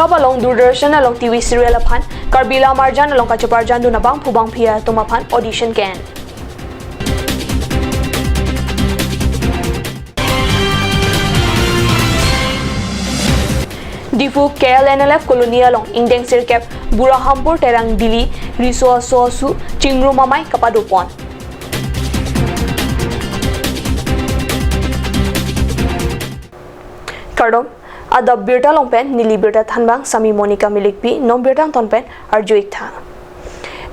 Club along Doordarshan along TV serial aphan Karbila Marjan along Kachaparjan Dunabang Pubang Pia Tumaphan audition can. Difu KLNLF Colonia along Indeng Sirkep Burahampur Terang Dili Risoa Sosu Chingru Mamai Kapadupon. Kardom Ada Birta Longpen Nili Birta Thanbang Sami Monica Milikpi Non Birta Tonpen Arjuik Tha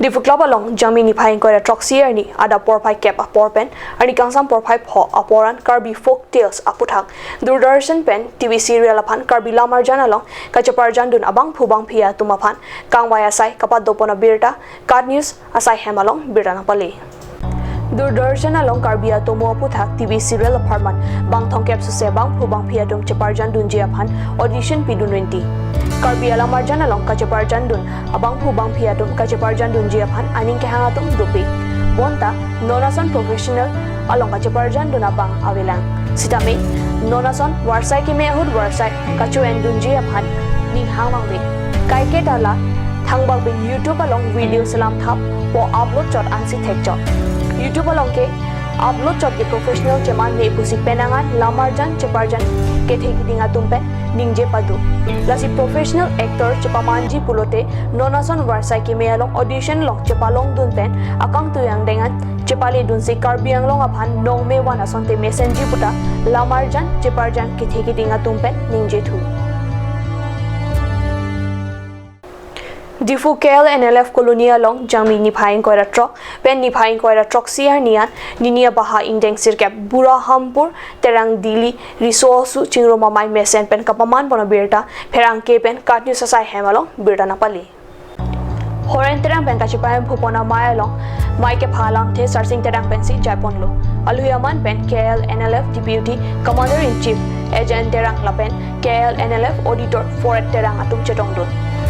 Difu Club along Jami Nipain Koira Troxier ni Ada Porpai Cap a Porpen Ani Kangsam Porpai Po Aporan Karbi Folk Tales Aputhak Doordarshan Pen TV serial apan Karbi Lamarjan along Kachaparjan Dun Abang Pubang Pia Tumapan Kangwaya Sai Kapat Dopona Birta Card News Asai Hemalong Birta Napali Doordarshan along Karbia Tomo Puthak TV serial apartment Bang Thongkep Suse Bang Pubang Pia Dum Chaparjan Dun Jiapan audition P20 Karbia Lamarjan along Kachaparjan Dun Abang Pubang Pia Dum Kachaparjan Dun Jiapan Aning Kehangatum Dupi Bonta Nonason Professional along Kachaparjan Dun Abang Awilang Sitame Nonason Warsai Kimehud Warsai Kachu and Dun Jiapan Ning Hangmang Be Kaike Dala Thangbang Be YouTube along video salam thap po upload chot ansi thek chot YouTube along ke upload job ke professional ceman ne pusik penangan Lamarjan Chaparjan ke thekidinga tumpen ningje padu lasi professional actor cepamanji pulote Nonason Warsai ki mealong audition long cepalong dunpen akang tuyang dengan cepali dunsi Karbiang long aphan nong me wana sonte messenger puta Lamarjan Chaparjan ke thekidinga tumpen ningje thu Difu KLNLF Colonia long Jami Nipain Koira Trok Pen Nipain Koira Trok Siar Nian Ninia Baha Indeng Sirkep Burahampur Terang Dili Risosu Chingro Mamai Mesen Pen Kapaman Bono Birta Perang Ke Pen Katnu Sasai Hemalong Birta Napali Horen Terang Pen Kachipayan Pupona Maya long Maike Phalam The Sarsing Terang Pen Si Jaipon Lo Aluyaman Pen KLNLF Deputy Commander in Chief Agent Terang Lapen KLNLF Auditor for Terang Atum Chetong Dun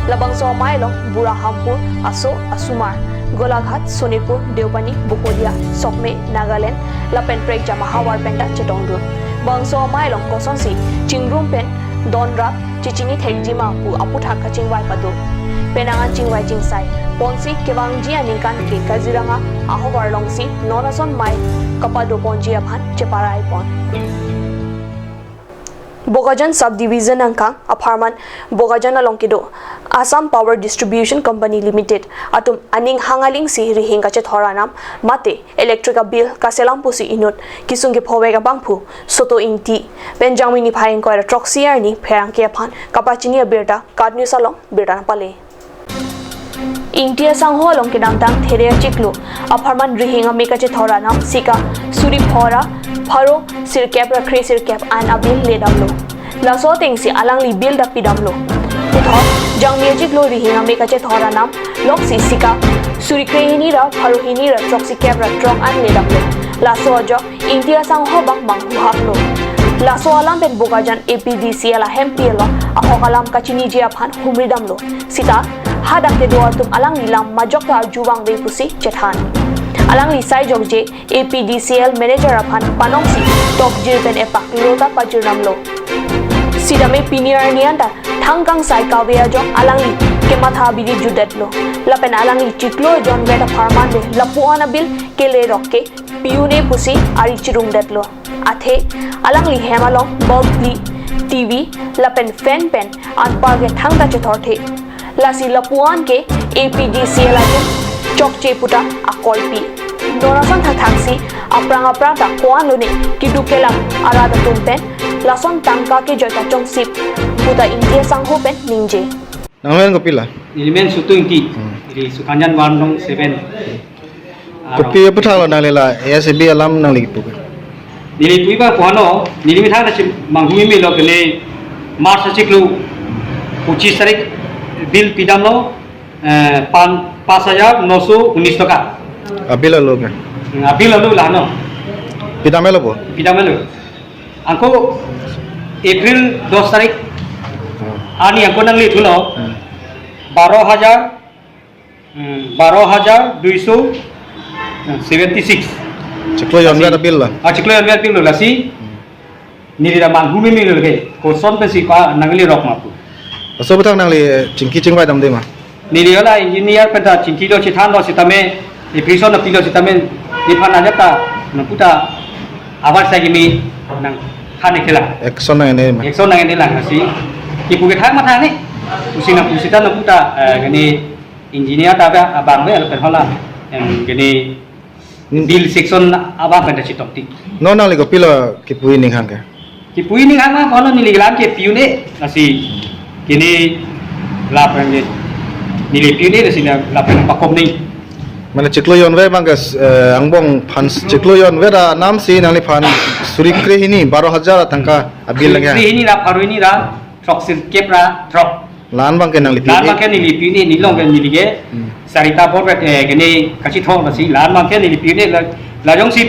Labang Somai long Burahampur Aso Asumar Golaghat Sonipur Deopani Bukolia Sokme Nagaland Lapen Prekja Mahawar Penda Chetongdun Bang Somai long Kosonsi Chingrum Pen Donrap Chichini Thekjima Pu Aputhak Kachingwai Padu Penangan Chingwai Chingsai Ponsi Kewangji Aninkan Ke Kaziranga Ahowar Longsi Nonason Mai Kapado Ponji Aphan Cheparai Pon Bogajan Subdivision Angkang Apartment Bogajan along Kido Assam Power Distribution Company Limited atum aning hangaling si rihing ka chethoranam mate electric bill kaselam pusi inut kisungge phowega bangphu soto inti benjami ni phaing koira troxier ni pherang ke phan kapachini berta kadni salong berta pale India sangho long ke namtang there chiklo apartment rihing ame ka chethoranam sika suri phora pharo sirkep rakhre sirkep an abil ledamlo laso tengsi alangli bill da pidamlo Uthor jang magic lo rihinga me kache thora nam lok sisika surikreini ra pharuhini ra troxi kebra trong an ledamlo laso jo India sang ho bang mang hu haplo laso alam ben bogajan APDCL a hempl ahokalam kachini je aphan humridamlo sita hadak te do tum alang nilam majok ta juwang be pusi chethan alang li sai jog je APDCL manager aphan panongsi top je ben epak lota pajurnamlo Sidame Pinier Nianda Tangkang Sai Kawea Jong Alangi Kematha Bidi Judetlo Lapen Alangi Chiklo John Veda Parmande Lapuana Bill Kele Rokke Piune Pusi Arichirum Detlo Athe Alangi Hemalong Bulbli TV Lapen Fen Pen Anparge Tangda Chethorthe Lasi Lapuan ke APDCL Ajum Chokche Puta Akolpi Nonasan Thaksi Aprang ta Kuan Lune Kidukelam Arada Tumpen Lason tangka ke jota chong sip puta India sangho pen ningje Namen ko pila Ilimen sutu inti Ili sukanjan warnong 7 Kopi apa thang na lela ASB alam nang lipu Nili tuiba kuano Nili mitha na manghumi mi lo kene Mars chiklu 25 tarik bill pidam lo 5,919 taka Abil lo ke Abil lo lano Pidam lo po Pidam lo Angko April 2 tarik Ani angko nang litu lo 12,276 Ciklo yon mer abil lah Ciklo yon mer pil lo lasi Nili da manghumi mi lo ke Koson pe si pa nangli rok mapu so butang nang le chingki chingwai dam de ma Nili ola engineer pada cinti do citan do sitame di prison do pilo sitame di pana jata na puta awal saya gini nang khane khela action nang ne ma ekson nang ini lang kasi ibu ke thang mata ni usina usita na puta gini engineer taga abang we alkan hola yang gini bill section abang pada citok ti no nang le ko pilo ki pui ning hang ka ki pui ni ama kono nili lam ke piu ni kasi gini lapang ni nili piu ni kasi lapang pakom ni mana ciklo yon we bangas angbong phan ciklo yon we da nam si nang le phan suri kre hini 12000 tangka abil lagi ini ra paru ini ra trok sir kepra trok lan bang ke nang le lan makan nili piu ni nilong kan nili ke sarita bor bet gini kasi thong kasi lan makan nili piu ni la jong si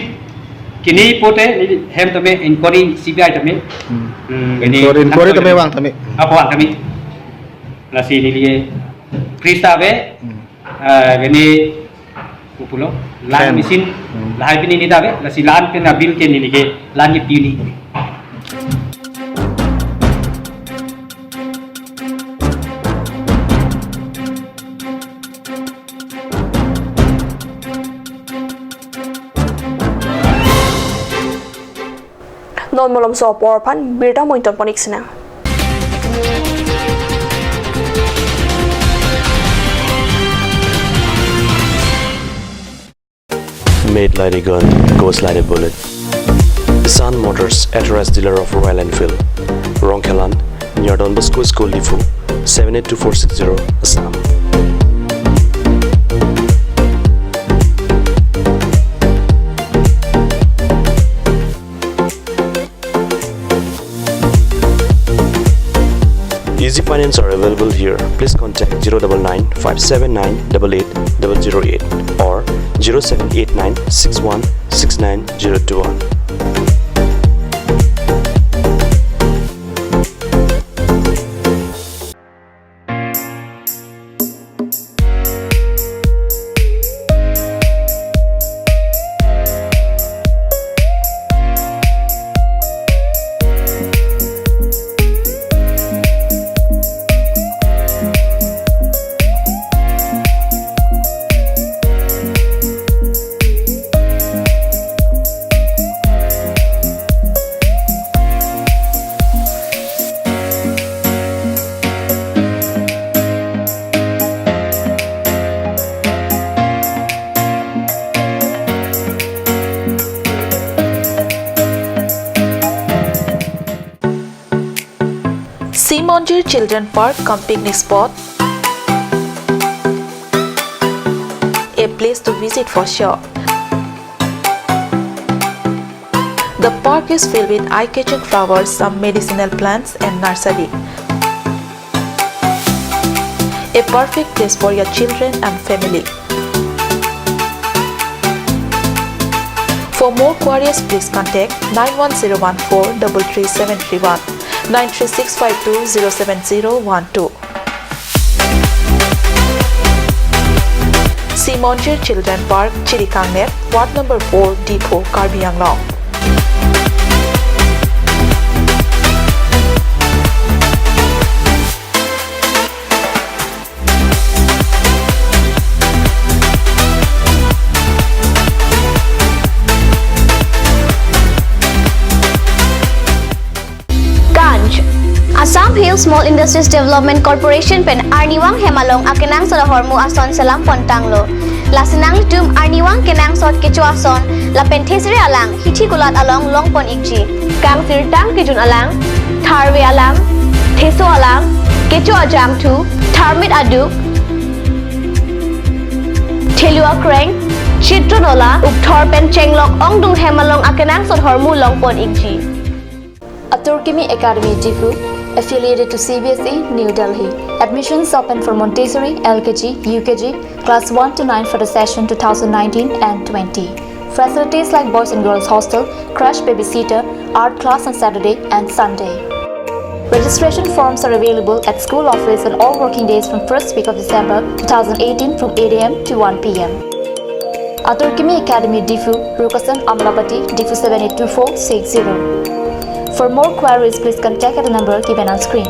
kini pote nili hem tame inquiry CBI tame inquiry tame wang tame apa wang tame la si nili krista be gini upulo lan mesin lahai pini ni dabe la si lan pe na bil ke nili ke lan ni piu ni non molom so por phan birda mointon ponik sina Made like a gun, goes like a bullet. Sun Motors, authorized dealer of Royal Enfield. Rongkelan, near Don Bosco School Depot, 782460, Assam. Easy finance are available here. Please contact 099 579 88008 or 0789 61 69021. Simonjir Children Park cum picnic spot, a place to visit for sure. The park is filled with eye-catching flowers, some medicinal plants and nursery. A perfect place for your children and family. For more queries, please contact 91014 33731. 93652 Simonjir Children Park, Chirikangnet, Ward number 4, Depot, Karbi Anglong. Assam Hills Small Industries Development Corporation pen Arniwang Hemalong akenang sa hormu ason salam pontanglo. Lasinang litum Arniwang kenang sot kecu ason la penthesire alang hithi gulat along longpon ikji. Kang sirtang kijun alang tharwe alang theso alang kecu ajam tu tharmit aduk thelua kreng chitronola ukthor pen chenglok ongdung Hemalong akenang sot hormu longpon ikji. Aturkimi Academy Difu, affiliated to CBSE, New Delhi. Admissions open for Montessori, LKG, UKG, class 1 to 9 for the session 2019 and 20. Facilities like boys and girls hostel, crash babysitter, art class on Saturday and Sunday. Registration forms are available at school office on all working days from first week of December 2018 from 8 a.m. to 1 p.m. Aturkimi Academy Difu, Rukasan Amlapati, Difu 782460. For more queries, please contact at the number given on screen.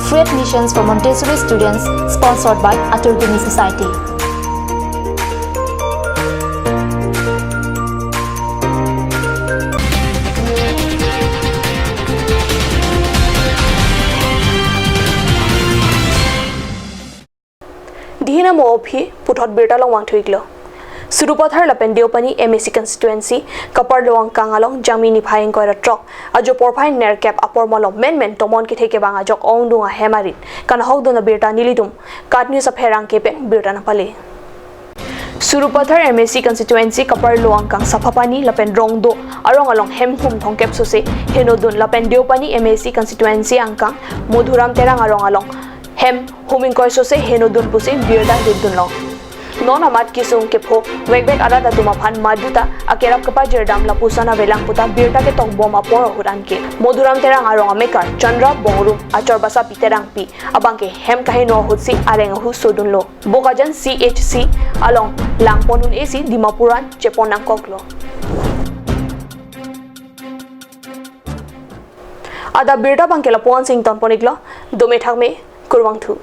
free admissions for Montessori students sponsored by Aturgumi Society. Dihina mo ophi puthot birta long wang thuiglo Surupathar lapen Deopani MSC constituency kapar lowang kangalong jamini phaing koira trok ajo porphain ner cap apor molom men tomon ki theke banga jok ong dunga hemarit kan hok dona birta nilidum katni sa pherang kepe birta na pale Surupathar MSC constituency kapar lowang kang sapapani lapen rongdo arong along hemhum thongkep sose henodun lapen Deopani MSC constituency angkang modhuram terang arong along hem huming koi sose henodun puse birda didun long non amat kisung kepo wegbek ada tuma phan maduta akerap kapa jerdam la pusana velang puta birta ke tong bom apor huran ke modhuram terang arong amekar chandra bongru achor basa piterang pi abangke hem kahi no hutsi areng hu sodun lo bokajan CHC along langponun AC dimapuran cheponang koklo ada birda bangke la pon sing ton poniglo dome thakme kurwang thu